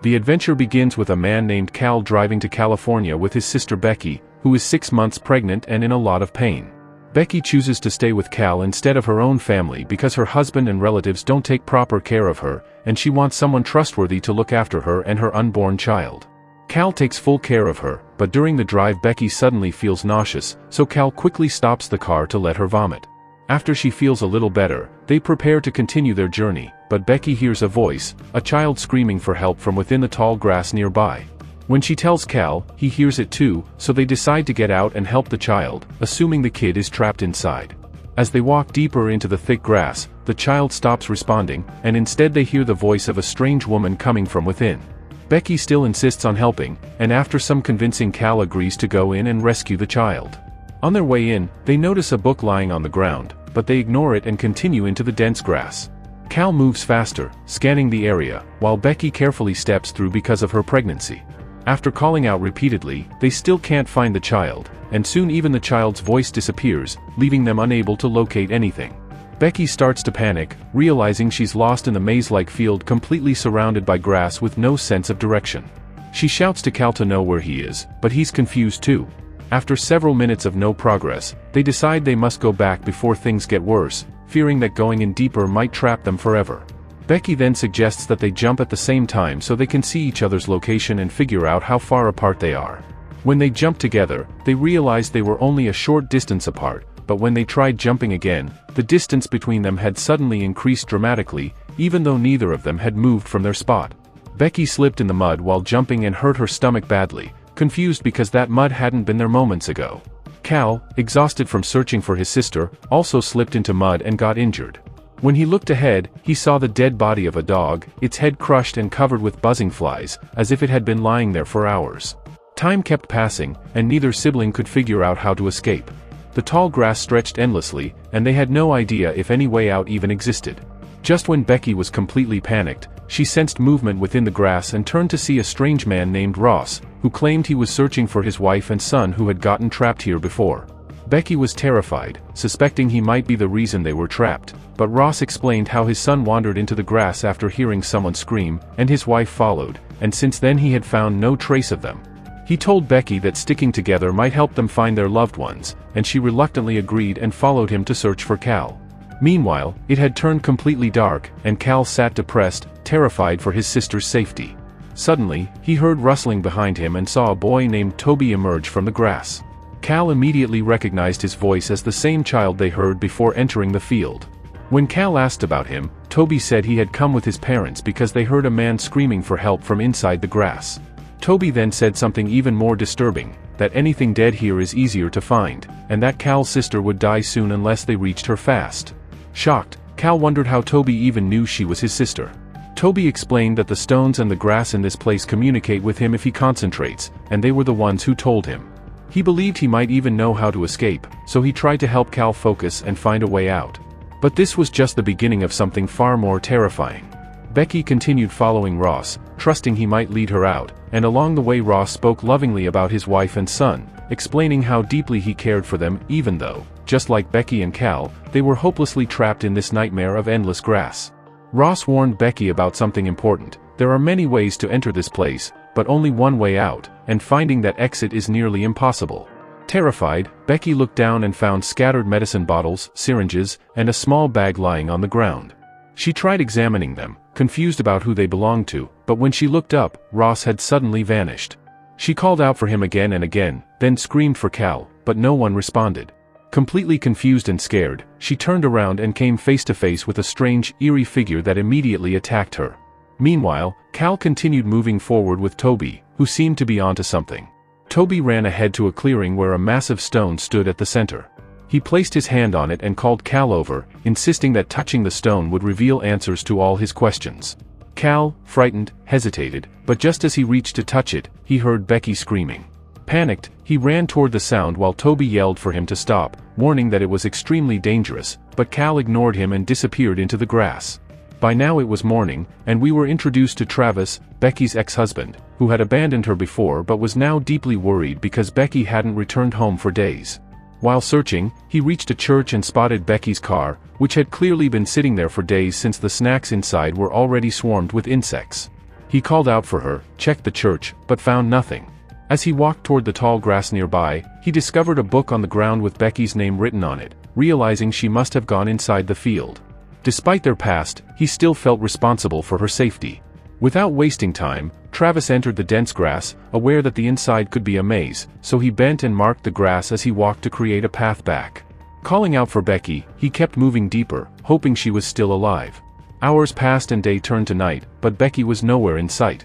The adventure begins with a man named Cal driving to California with his sister Becky, who is 6 months pregnant and in a lot of pain. Becky chooses to stay with Cal instead of her own family because her husband and relatives don't take proper care of her, and she wants someone trustworthy to look after her and her unborn child. Cal takes full care of her, but during the drive Becky suddenly feels nauseous, so Cal quickly stops the car to let her vomit. After she feels a little better, they prepare to continue their journey, but Becky hears a voice, a child screaming for help from within the tall grass nearby. When she tells Cal, he hears it too, so they decide to get out and help the child, assuming the kid is trapped inside. As they walk deeper into the thick grass, the child stops responding, and instead they hear the voice of a strange woman coming from within. Becky still insists on helping, and after some convincing Cal agrees to go in and rescue the child. On their way in, they notice a book lying on the ground, but they ignore it and continue into the dense grass. Cal moves faster, scanning the area, while Becky carefully steps through because of her pregnancy. After calling out repeatedly, they still can't find the child, and soon even the child's voice disappears, leaving them unable to locate anything. Becky starts to panic, realizing she's lost in the maze-like field completely surrounded by grass with no sense of direction. She shouts to Cal to know where he is, but he's confused too. After several minutes of no progress, they decide they must go back before things get worse, fearing that going in deeper might trap them forever. Becky then suggests that they jump at the same time so they can see each other's location and figure out how far apart they are. When they jump together, they realize they were only a short distance apart, but when they tried jumping again, the distance between them had suddenly increased dramatically, even though neither of them had moved from their spot. Becky slipped in the mud while jumping and hurt her stomach badly, confused because that mud hadn't been there moments ago. Cal, exhausted from searching for his sister, also slipped into mud and got injured. When he looked ahead, he saw the dead body of a dog, its head crushed and covered with buzzing flies, as if it had been lying there for hours. Time kept passing, and neither sibling could figure out how to escape. The tall grass stretched endlessly, and they had no idea if any way out even existed. Just when Becky was completely panicked, she sensed movement within the grass and turned to see a strange man named Ross, who claimed he was searching for his wife and son who had gotten trapped here before. Becky was terrified, suspecting he might be the reason they were trapped, but Ross explained how his son wandered into the grass after hearing someone scream, and his wife followed, and since then he had found no trace of them. He told Becky that sticking together might help them find their loved ones, and she reluctantly agreed and followed him to search for Cal. Meanwhile, it had turned completely dark, and Cal sat depressed, terrified for his sister's safety. Suddenly, he heard rustling behind him and saw a boy named Toby emerge from the grass. Cal immediately recognized his voice as the same child they heard before entering the field. When Cal asked about him, Toby said he had come with his parents because they heard a man screaming for help from inside the grass. Toby then said something even more disturbing, that anything dead here is easier to find, and that Cal's sister would die soon unless they reached her fast. Shocked, Cal wondered how Toby even knew she was his sister. Toby explained that the stones and the grass in this place communicate with him if he concentrates, and they were the ones who told him. He believed he might even know how to escape, so he tried to help Cal focus and find a way out. But this was just the beginning of something far more terrifying. Becky continued following Ross, trusting he might lead her out, and along the way Ross spoke lovingly about his wife and son, explaining how deeply he cared for them even though, just like Becky and Cal, they were hopelessly trapped in this nightmare of endless grass. Ross warned Becky about something important: there are many ways to enter this place, but only one way out, and finding that exit is nearly impossible. Terrified, Becky looked down and found scattered medicine bottles, syringes, and a small bag lying on the ground. She tried examining them, confused about who they belonged to, but when she looked up, Ross had suddenly vanished. She called out for him again and again, then screamed for Cal, but no one responded. Completely confused and scared, she turned around and came face to face with a strange, eerie figure that immediately attacked her. Meanwhile, Cal continued moving forward with Toby, who seemed to be onto something. Toby ran ahead to a clearing where a massive stone stood at the center. He placed his hand on it and called Cal over, insisting that touching the stone would reveal answers to all his questions. Cal, frightened, hesitated, but just as he reached to touch it, he heard Becky screaming. Panicked, he ran toward the sound while Toby yelled for him to stop, warning that it was extremely dangerous, but Cal ignored him and disappeared into the grass. By now it was morning, and we were introduced to Travis, Becky's ex-husband, who had abandoned her before but was now deeply worried because Becky hadn't returned home for days. While searching, he reached a church and spotted Becky's car, which had clearly been sitting there for days since the snacks inside were already swarmed with insects. He called out for her, checked the church, but found nothing. As he walked toward the tall grass nearby, he discovered a book on the ground with Becky's name written on it, realizing she must have gone inside the field. Despite their past, he still felt responsible for her safety. Without wasting time, Travis entered the dense grass, aware that the inside could be a maze, so he bent and marked the grass as he walked to create a path back. Calling out for Becky, he kept moving deeper, hoping she was still alive. Hours passed and day turned to night, but Becky was nowhere in sight.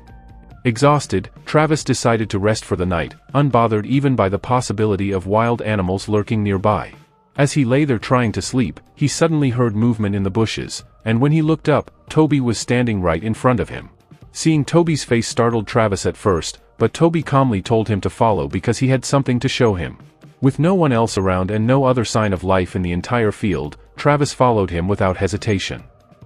Exhausted, Travis decided to rest for the night, unbothered even by the possibility of wild animals lurking nearby. As he lay there trying to sleep, he suddenly heard movement in the bushes, and when he looked up, Toby was standing right in front of him. Seeing Toby's face startled Travis at first, but Toby calmly told him to follow because he had something to show him. With no one else around and no other sign of life in the entire field, Travis followed him without hesitation.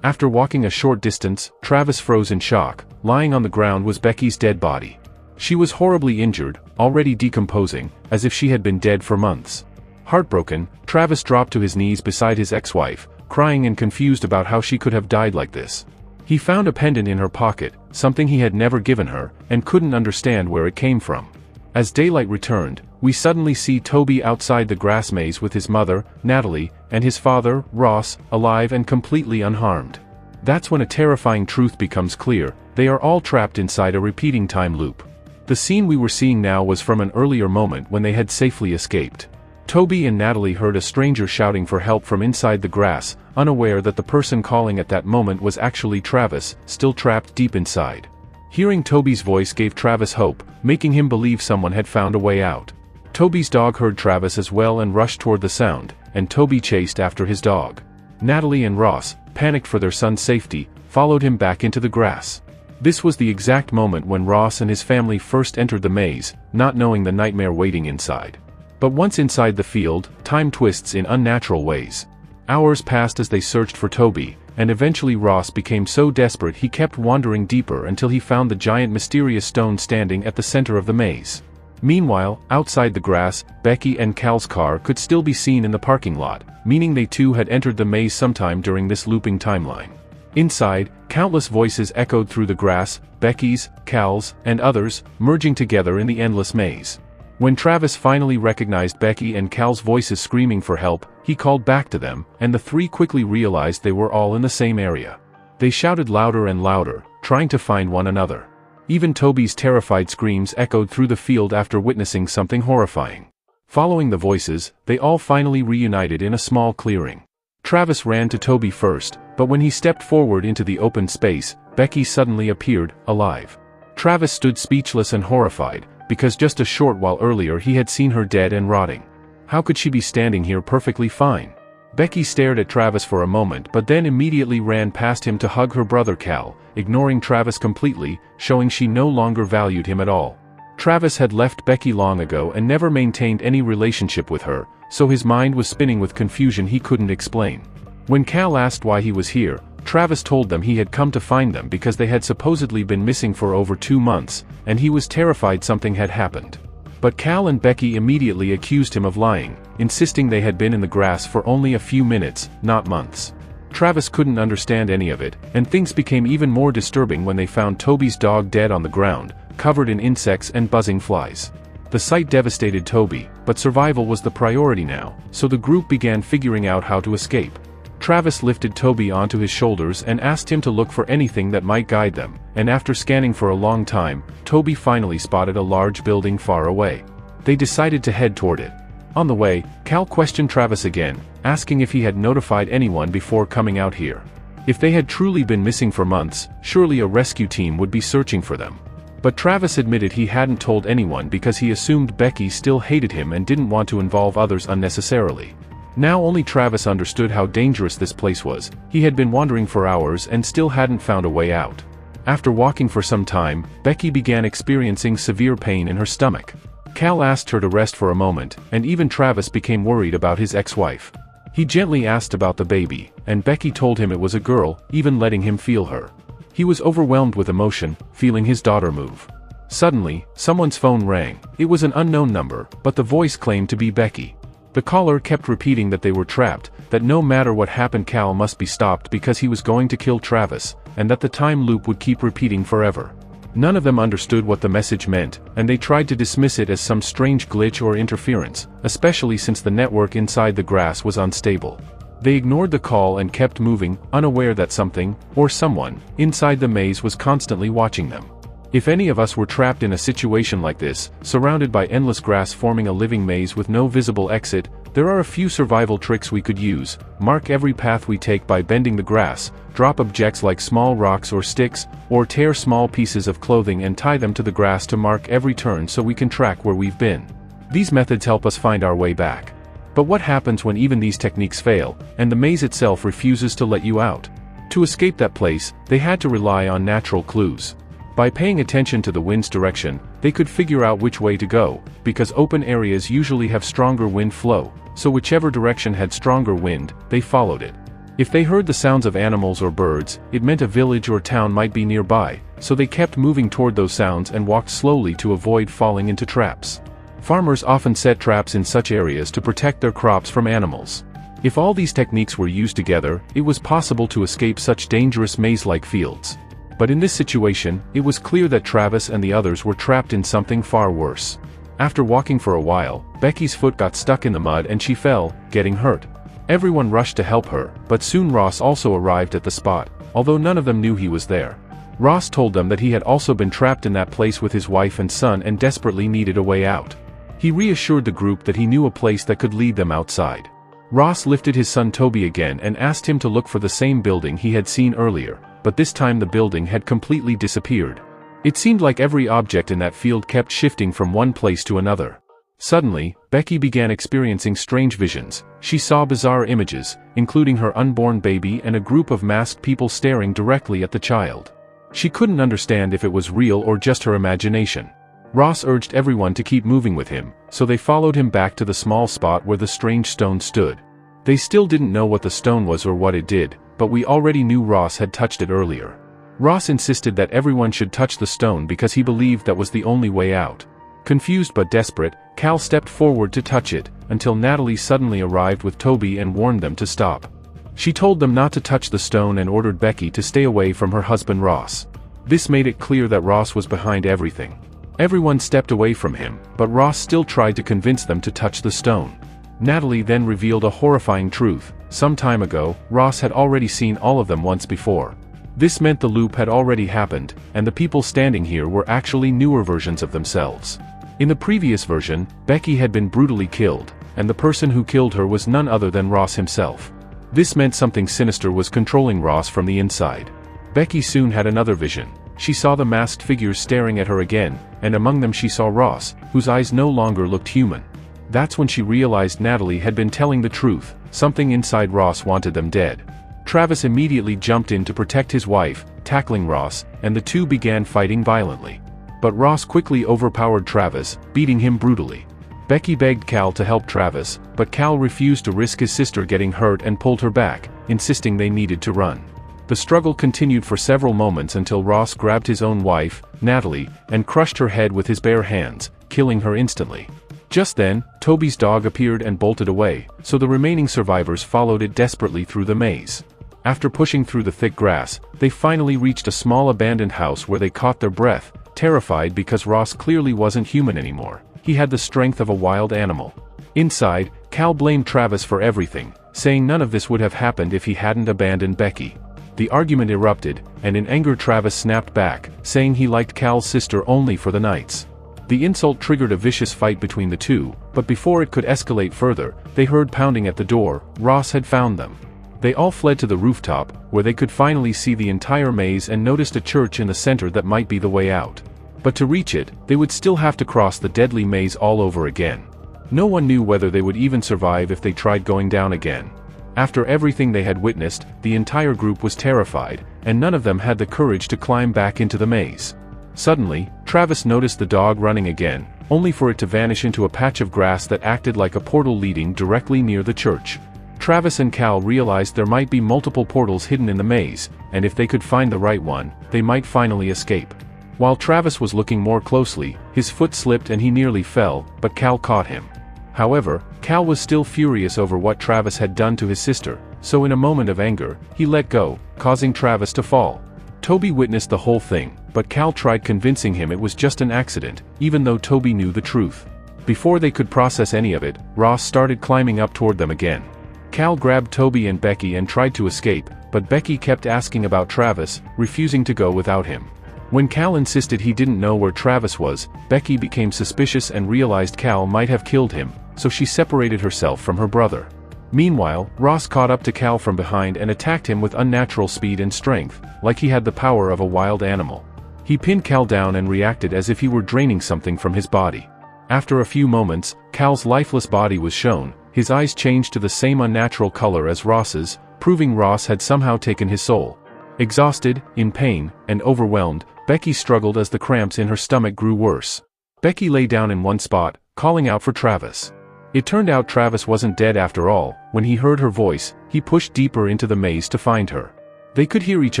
After walking a short distance, Travis froze in shock. Lying on the ground was Becky's dead body. She was horribly injured, already decomposing, as if she had been dead for months. Heartbroken, Travis dropped to his knees beside his ex-wife, crying and confused about how she could have died like this. He found a pendant in her pocket, something he had never given her, and couldn't understand where it came from. As daylight returned, we suddenly see Toby outside the grass maze with his mother, Natalie, and his father, Ross, alive and completely unharmed. That's when a terrifying truth becomes clear: they are all trapped inside a repeating time loop. The scene we were seeing now was from an earlier moment when they had safely escaped. Toby and Natalie heard a stranger shouting for help from inside the grass, unaware that the person calling at that moment was actually Travis, still trapped deep inside. Hearing Toby's voice gave Travis hope, making him believe someone had found a way out. Toby's dog heard Travis as well and rushed toward the sound, and Toby chased after his dog. Natalie and Ross, panicked for their son's safety, followed him back into the grass. This was the exact moment when Ross and his family first entered the maze, not knowing the nightmare waiting inside. But once inside the field, time twists in unnatural ways. Hours passed as they searched for Toby, and eventually Ross became so desperate he kept wandering deeper until he found the giant mysterious stone standing at the center of the maze. Meanwhile, outside the grass, Becky and Cal's car could still be seen in the parking lot, meaning they too had entered the maze sometime during this looping timeline. Inside, countless voices echoed through the grass, Becky's, Cal's, and others, merging together in the endless maze. When Travis finally recognized Becky and Cal's voices screaming for help, he called back to them, and the three quickly realized they were all in the same area. They shouted louder and louder, trying to find one another. Even Toby's terrified screams echoed through the field after witnessing something horrifying. Following the voices, they all finally reunited in a small clearing. Travis ran to Toby first, but when he stepped forward into the open space, Becky suddenly appeared, alive. Travis stood speechless and horrified, because just a short while earlier he had seen her dead and rotting. How could she be standing here perfectly fine? Becky stared at Travis for a moment but then immediately ran past him to hug her brother Cal, ignoring Travis completely, showing she no longer valued him at all. Travis had left Becky long ago and never maintained any relationship with her, so his mind was spinning with confusion he couldn't explain. When Cal asked why he was here, Travis told them he had come to find them because they had supposedly been missing for over 2 months, and he was terrified something had happened. But Cal and Becky immediately accused him of lying, insisting they had been in the grass for only a few minutes, not months. Travis couldn't understand any of it, and things became even more disturbing when they found Toby's dog dead on the ground, covered in insects and buzzing flies. The sight devastated Toby, but survival was the priority now, so the group began figuring out how to escape. Travis lifted Toby onto his shoulders and asked him to look for anything that might guide them, and after scanning for a long time, Toby finally spotted a large building far away. They decided to head toward it. On the way, Cal questioned Travis again, asking if he had notified anyone before coming out here. If they had truly been missing for months, surely a rescue team would be searching for them. But Travis admitted he hadn't told anyone because he assumed Becky still hated him and didn't want to involve others unnecessarily. Now only Travis understood how dangerous this place was. He had been wandering for hours and still hadn't found a way out. After walking for some time, Becky began experiencing severe pain in her stomach. Cal asked her to rest for a moment, and even Travis became worried about his ex-wife. He gently asked about the baby, and Becky told him it was a girl, even letting him feel her. He was overwhelmed with emotion, feeling his daughter move. Suddenly, someone's phone rang. It was an unknown number, but the voice claimed to be Becky. The caller kept repeating that they were trapped, that no matter what happened Cal must be stopped because he was going to kill Travis, and that the time loop would keep repeating forever. None of them understood what the message meant, and they tried to dismiss it as some strange glitch or interference, especially since the network inside the grass was unstable. They ignored the call and kept moving, unaware that something, or someone, inside the maze was constantly watching them. If any of us were trapped in a situation like this, surrounded by endless grass forming a living maze with no visible exit, there are a few survival tricks we could use. Mark every path we take by bending the grass, drop objects like small rocks or sticks, or tear small pieces of clothing and tie them to the grass to mark every turn so we can track where we've been. These methods help us find our way back. But what happens when even these techniques fail, and the maze itself refuses to let you out? To escape that place, they had to rely on natural clues. By paying attention to the wind's direction, they could figure out which way to go, because open areas usually have stronger wind flow, so whichever direction had stronger wind, they followed it. If they heard the sounds of animals or birds, it meant a village or town might be nearby, so they kept moving toward those sounds and walked slowly to avoid falling into traps. Farmers often set traps in such areas to protect their crops from animals. If all these techniques were used together, it was possible to escape such dangerous maze-like fields. But in this situation, it was clear that Travis and the others were trapped in something far worse. After walking for a while, Becky's foot got stuck in the mud and she fell, getting hurt. Everyone rushed to help her, but soon Ross also arrived at the spot, although none of them knew he was there. Ross told them that he had also been trapped in that place with his wife and son and desperately needed a way out. He reassured the group that he knew a place that could lead them outside. Ross lifted his son Toby again and asked him to look for the same building he had seen earlier, but this time the building had completely disappeared. It seemed like every object in that field kept shifting from one place to another. Suddenly, Becky began experiencing strange visions. She saw bizarre images, including her unborn baby and a group of masked people staring directly at the child. She couldn't understand if it was real or just her imagination. Ross urged everyone to keep moving with him, so they followed him back to the small spot where the strange stone stood. They still didn't know what the stone was or what it did, but we already knew Ross had touched it earlier. Ross insisted that everyone should touch the stone because he believed that was the only way out. Confused but desperate, Cal stepped forward to touch it, until Natalie suddenly arrived with Toby and warned them to stop. She told them not to touch the stone and ordered Becky to stay away from her husband Ross. This made it clear that Ross was behind everything. Everyone stepped away from him, but Ross still tried to convince them to touch the stone. Natalie then revealed a horrifying truth. Some time ago, Ross had already seen all of them once before. This meant the loop had already happened, and the people standing here were actually newer versions of themselves. In the previous version, Becky had been brutally killed, and the person who killed her was none other than Ross himself. This meant something sinister was controlling Ross from the inside. Becky soon had another vision. She saw the masked figures staring at her again, and among them she saw Ross, whose eyes no longer looked human. That's when she realized Natalie had been telling the truth. Something inside Ross wanted them dead. Travis immediately jumped in to protect his wife, tackling Ross, and the two began fighting violently. But Ross quickly overpowered Travis, beating him brutally. Becky begged Cal to help Travis, but Cal refused to risk his sister getting hurt and pulled her back, insisting they needed to run. The struggle continued for several moments until Ross grabbed his own wife, Natalie, and crushed her head with his bare hands, killing her instantly. Just then, Toby's dog appeared and bolted away, so the remaining survivors followed it desperately through the maze. After pushing through the thick grass, they finally reached a small abandoned house where they caught their breath, terrified because Ross clearly wasn't human anymore. He had the strength of a wild animal. Inside, Cal blamed Travis for everything, saying none of this would have happened if he hadn't abandoned Becky. The argument erupted, and in anger Travis snapped back, saying he liked Cal's sister only for the nights. The insult triggered a vicious fight between the two, but before it could escalate further, they heard pounding at the door. Ross had found them. They all fled to the rooftop, where they could finally see the entire maze and noticed a church in the center that might be the way out. But to reach it, they would still have to cross the deadly maze all over again. No one knew whether they would even survive if they tried going down again. After everything they had witnessed, the entire group was terrified, and none of them had the courage to climb back into the maze. Suddenly, Travis noticed the dog running again, only for it to vanish into a patch of grass that acted like a portal leading directly near the church. Travis and Cal realized there might be multiple portals hidden in the maze, and if they could find the right one, they might finally escape. While Travis was looking more closely, his foot slipped and he nearly fell, but Cal caught him. However, Cal was still furious over what Travis had done to his sister, so in a moment of anger, he let go, causing Travis to fall. Toby witnessed the whole thing, but Cal tried convincing him it was just an accident, even though Toby knew the truth. Before they could process any of it, Ross started climbing up toward them again. Cal grabbed Toby and Becky and tried to escape, but Becky kept asking about Travis, refusing to go without him. When Cal insisted he didn't know where Travis was, Becky became suspicious and realized Cal might have killed him, so she separated herself from her brother. Meanwhile, Ross caught up to Cal from behind and attacked him with unnatural speed and strength, like he had the power of a wild animal. He pinned Cal down and reacted as if he were draining something from his body. After a few moments, Cal's lifeless body was shown. His eyes changed to the same unnatural color as Ross's, proving Ross had somehow taken his soul. Exhausted, in pain, and overwhelmed, Becky struggled as the cramps in her stomach grew worse. Becky lay down in one spot, calling out for Travis. It turned out Travis wasn't dead after all. When he heard her voice, he pushed deeper into the maze to find her. They could hear each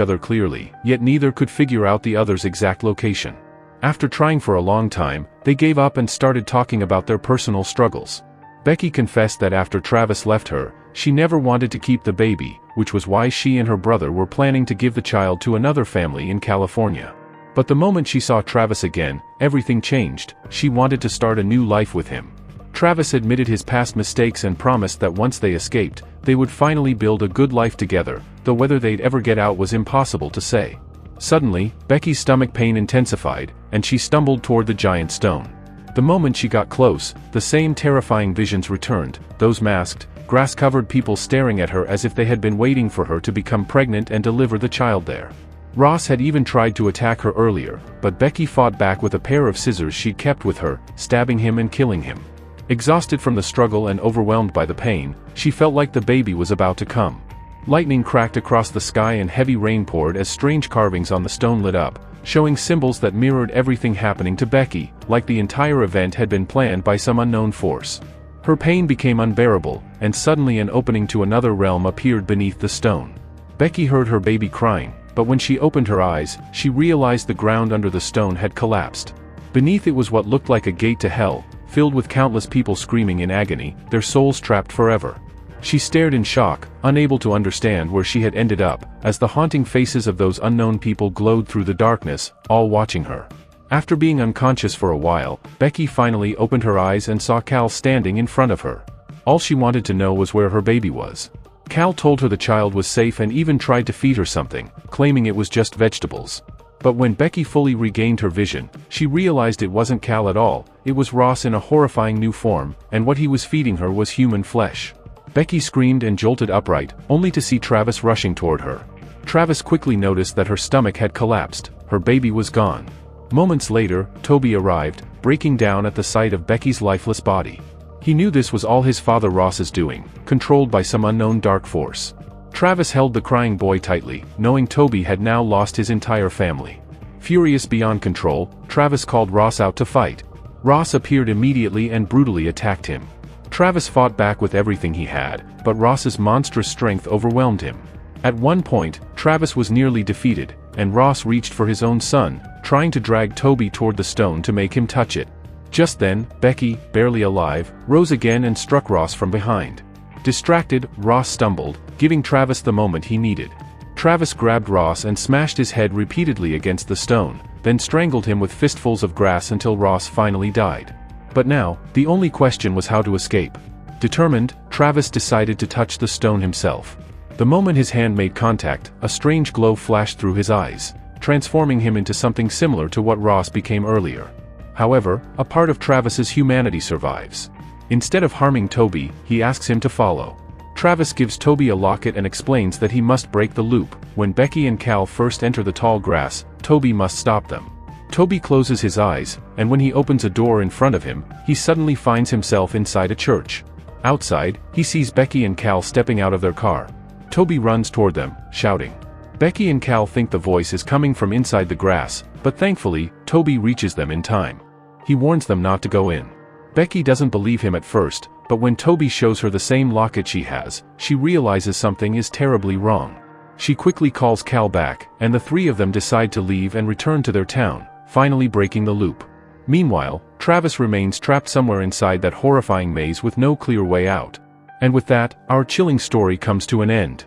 other clearly, yet neither could figure out the other's exact location. After trying for a long time, they gave up and started talking about their personal struggles. Becky confessed that after Travis left her, she never wanted to keep the baby, which was why she and her brother were planning to give the child to another family in California. But the moment she saw Travis again, everything changed. She wanted to start a new life with him. Travis admitted his past mistakes and promised that once they escaped, they would finally build a good life together, though whether they'd ever get out was impossible to say. Suddenly, Becky's stomach pain intensified, and she stumbled toward the giant stone. The moment she got close, the same terrifying visions returned, those masked, grass-covered people staring at her as if they had been waiting for her to become pregnant and deliver the child there. Ross had even tried to attack her earlier, but Becky fought back with a pair of scissors she'd kept with her, stabbing him and killing him. Exhausted from the struggle and overwhelmed by the pain, she felt like the baby was about to come. Lightning cracked across the sky and heavy rain poured as strange carvings on the stone lit up, showing symbols that mirrored everything happening to Becky, like the entire event had been planned by some unknown force. Her pain became unbearable, and suddenly an opening to another realm appeared beneath the stone. Becky heard her baby crying, but when she opened her eyes, she realized the ground under the stone had collapsed. Beneath it was what looked like a gate to hell, filled with countless people screaming in agony, their souls trapped forever. She stared in shock, unable to understand where she had ended up, as the haunting faces of those unknown people glowed through the darkness, all watching her. After being unconscious for a while, Becky finally opened her eyes and saw Cal standing in front of her. All she wanted to know was where her baby was. Cal told her the child was safe and even tried to feed her something, claiming it was just vegetables. But when Becky fully regained her vision, she realized it wasn't Cal at all, it was Ross in a horrifying new form, and what he was feeding her was human flesh. Becky screamed and jolted upright, only to see Travis rushing toward her. Travis quickly noticed that her stomach had collapsed, her baby was gone. Moments later, Toby arrived, breaking down at the sight of Becky's lifeless body. He knew this was all his father Ross's doing, controlled by some unknown dark force. Travis held the crying boy tightly, knowing Toby had now lost his entire family. Furious beyond control, Travis called Ross out to fight. Ross appeared immediately and brutally attacked him. Travis fought back with everything he had, but Ross's monstrous strength overwhelmed him. At one point, Travis was nearly defeated, and Ross reached for his own son, trying to drag Toby toward the stone to make him touch it. Just then, Becky, barely alive, rose again and struck Ross from behind. Distracted, Ross stumbled, giving Travis the moment he needed. Travis grabbed Ross and smashed his head repeatedly against the stone, then strangled him with fistfuls of grass until Ross finally died. But now, the only question was how to escape. Determined, Travis decided to touch the stone himself. The moment his hand made contact, a strange glow flashed through his eyes, transforming him into something similar to what Ross became earlier. However, a part of Travis's humanity survives. Instead of harming Toby, he asks him to follow. Travis gives Toby a locket and explains that he must break the loop. When Becky and Cal first enter the tall grass, Toby must stop them. Toby closes his eyes, and when he opens a door in front of him, he suddenly finds himself inside a church. Outside, he sees Becky and Cal stepping out of their car. Toby runs toward them, shouting. Becky and Cal think the voice is coming from inside the grass, but thankfully, Toby reaches them in time. He warns them not to go in. Becky doesn't believe him at first, but when Toby shows her the same locket she has, she realizes something is terribly wrong. She quickly calls Cal back, and the three of them decide to leave and return to their town, finally breaking the loop. Meanwhile, Travis remains trapped somewhere inside that horrifying maze with no clear way out. And with that, our chilling story comes to an end.